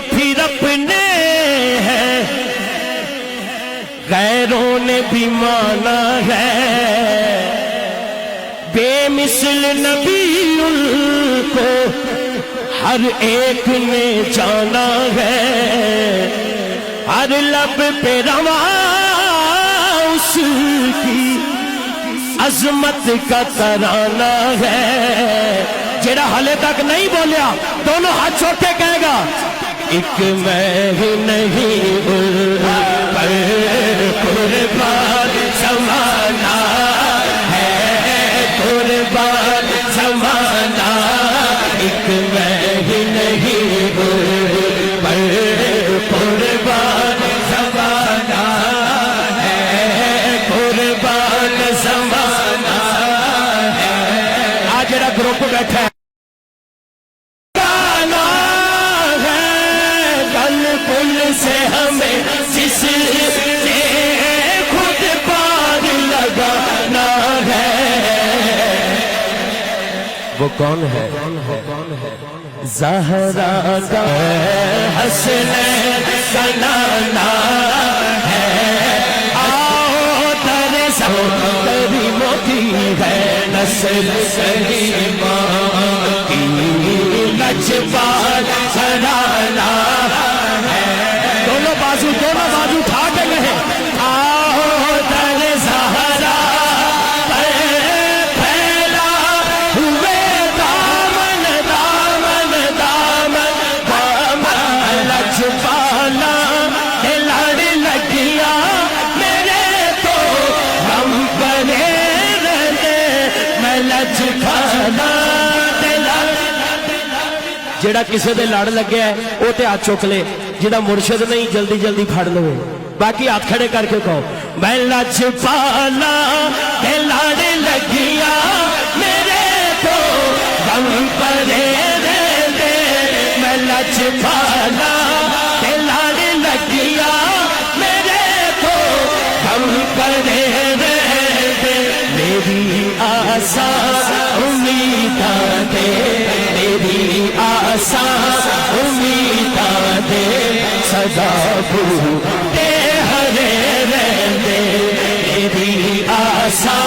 پھر اپنے ہیں غیروں نے بھی مانا ہے بے مثل نبی ان کو ہر ایک نے جانا ہے ہر لب پہ رواں اس کی عظمت کا ترانہ ہے جڑا حالے تک نہیں بولیا دونوں ہاتھ چھوڑ کے کہے گا ایک میں ہی نہیں پر قربان زمانہ ہے قربان زمانہ ایک میں ہی نہیں پر قربان زمانہ ہے قربان زمانہ ہے آج جڑا گروپ بیٹھا ہے سے ہمیں جس نے خود پار لگانا ہے وہ کون ہے زہرا کا حسنین کا نانا ہے آؤ در سوتری موتی ہے نسل سلیمہ کی لجپال گھرانہ دونوں بازو اٹھا کے گئے آؤ در زہرا پھیلا ہوئے دامن دامن دامن دامن لجپالا لڑ لگیا میرے تو غم بنے رہتے میں لجپالا جڑا کسے دے لڑ لگیا ہے وہ تے ہاتھ چک لے جڑا مرشد نہیں جلدی جلدی پھڑ لو باقی ہاتھ کھڑے کر کے کہو میں لجپالا تے لڑ لگیا میرے تو غم پڑے رہتے میں لجپالا تے لڑ لگیا میرے تو غم پڑے رہتے میری آسا امیداں دے میری آسا امیداں دے سدا بھولتے ہرے رہتے میری آسا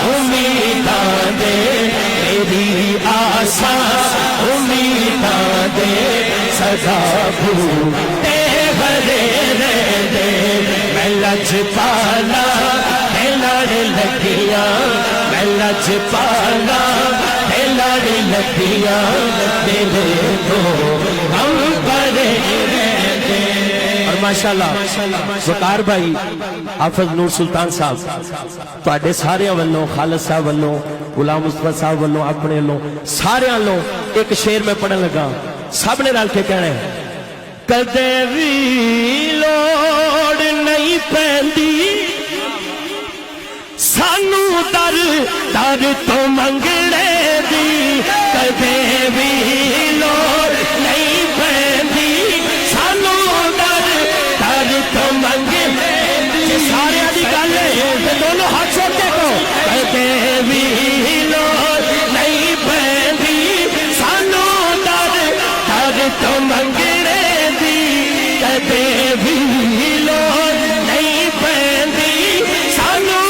امیداں دے میری آسا امیداں دے سدا بھولتے ہرے رہتے میں لجپالا لڑ لگیا میں لجپالا لڑ لگیا میرے تو ہم بڑے رہتے اور ماشاءاللہ وقار بھائی حافظ نور سلطان صاحب تواڈے سارے والوں خالد صاحب والوں غلام مصطفیٰ صاحب والوں اپنے والوں سارے والوں ایک شعر میں پڑھن لگا سب نے رل کے کہنا ہے کدے وی لوڑ نہیں پیندی سانو در در تو منگڑے دی کدے بھی لوڑ نہیں پیندی سانو در در تو منگڑے دی سارے دی گل ہے دونوں ہاتھ چھوڑ کے کہو کدے بھی لوڑ نہیں پیندی سانو در در تو منگڑے دی کدے بھی لوڑ نہیں پیندی سانو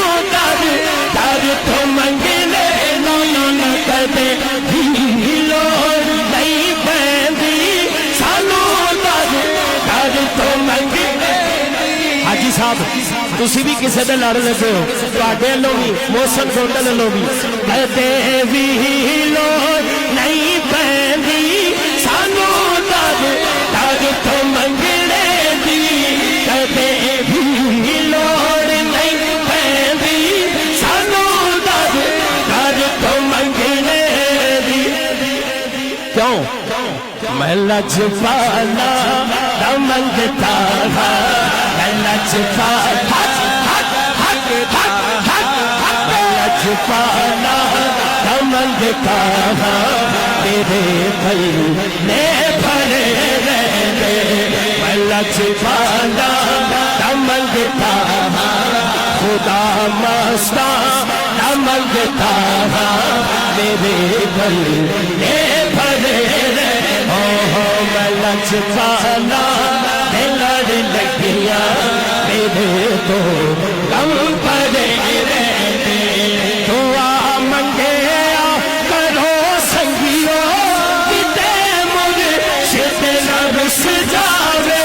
تو منگلے نو کدے بھی لوڑ نہیں پیندی سانو در تو منگلے حاجی صاحب تسی بھی کسے دے لڑ لگے ہو تواڈے لو بھی محسن گونڈل لو بھی کدے بھی لوڑ نہیں پیندی سانو در تو منگلے دی کدے بھی لوڑ نہیں پیندی کیوں میں لجپالا نہ منگتا میں لجپالا میں لجپالا نہ منگتا میرے دل نے بھرے رہتے میں لجپالا نہ منگتا خدا مستا نہ منگتا میرے دل نے بھرے رہتے لچکانا لڑ لگیا میرے تو غم پڑے رہتے دعا منگے کرو سنگیو کتے مرشد نہ رس جاوے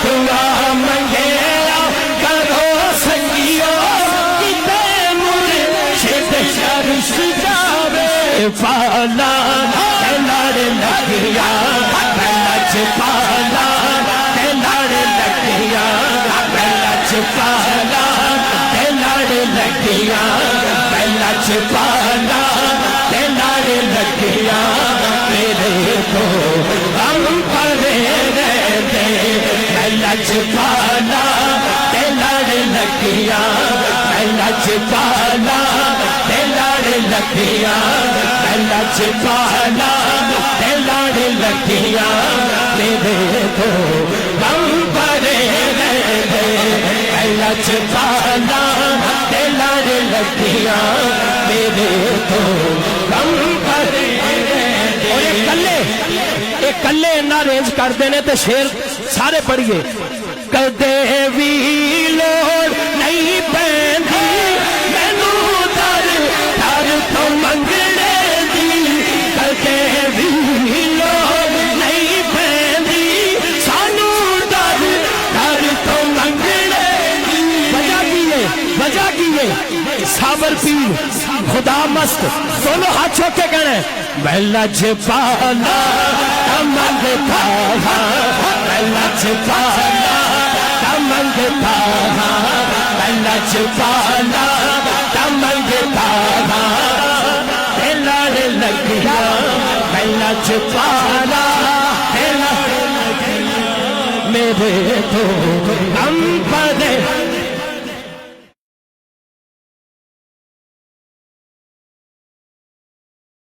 دعا منگے کرو سنگیو کتے مرشد نہ رس جاوے پالا لڑ لگیا لچکانا لڑ لگیا لچکانا لڑ لگیا لچکانا لڑ لگیا میرے تو غم پڑے رہتے لچکانا لڑ لگیا لچکانا لڑ لگیا لچکانا لڑ لگیا میرے تو غم پڑے رہتے لچکانا لڑ لگیا میرے تو غم پڑے رہتے اور یہ کلے انہا رینج کر دینے تے شیر سارے پڑھئے کدے وی لوڑ نہیں پیندی مینو در در تو منگڑے دی کدے وی لوڑ نہیں پیندی سانو در در تو منگڑے دی وجہ کی ہے صابر پیر خدا مست دونوں ہاتھ چھوک کے کہنے میں لچکانا منگتا میں لچکانا منگتا میں لچکانا منگتا لڑ لگیا میں لچکانا میرے تو غم پڑے